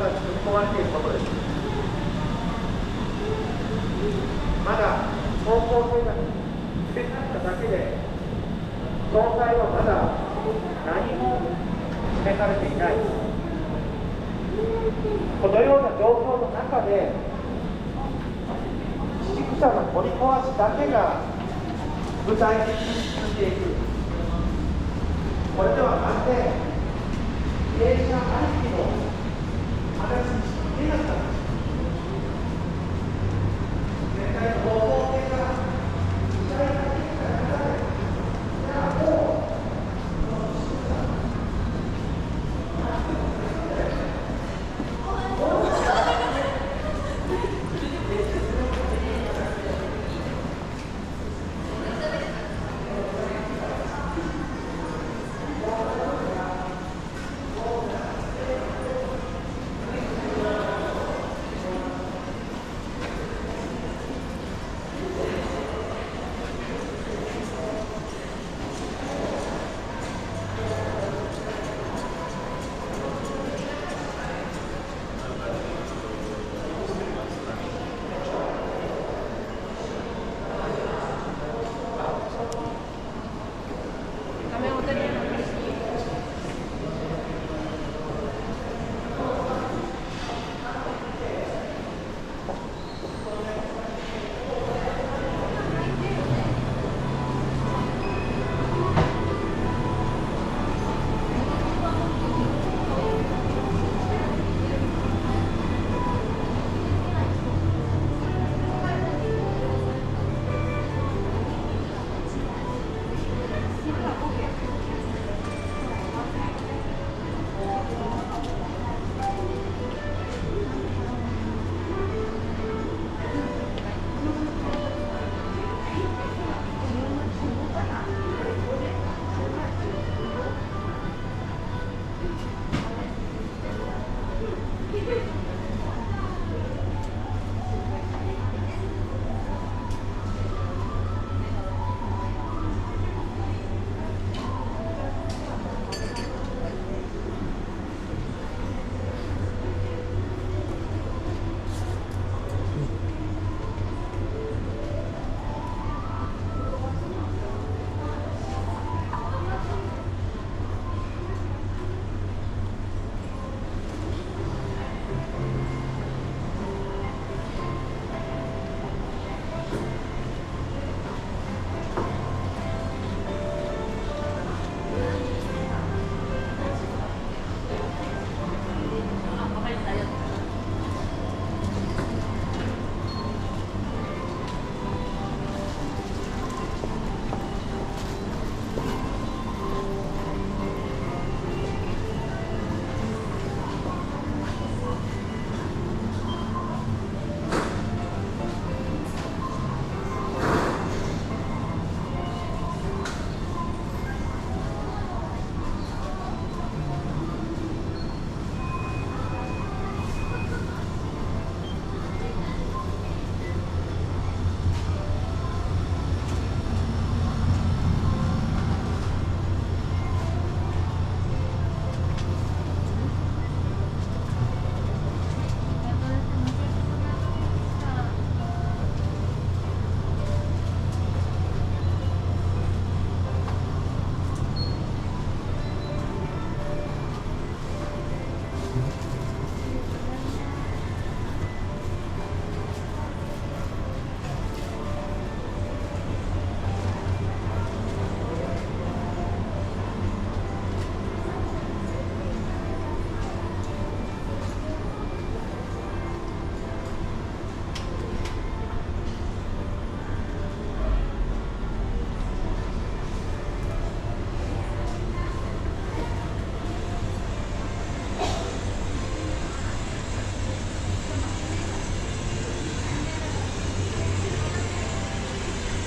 が組み込まれていることです。まだ方向性が示されただけで、詳細はまだ何も示されていない。このような状況の中で、地区者の取り壊しだけが具体的に進んでいく。これではまるで経営者ありきの話にしか見えなかったんです。全体の方向性が具体的な中で、じゃあもう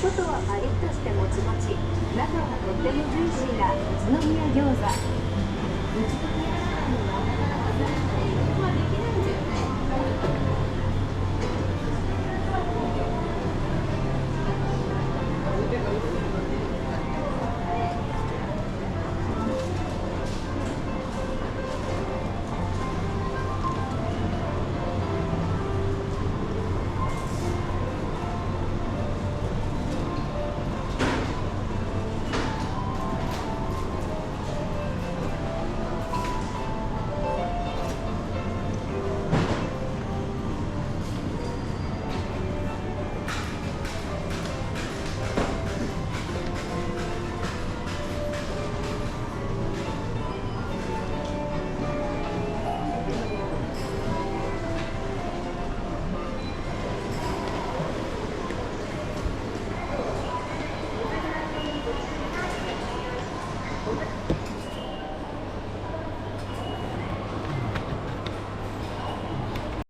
外はパリッとしてもちもち、中はとってもジューシーな宇都宮餃子。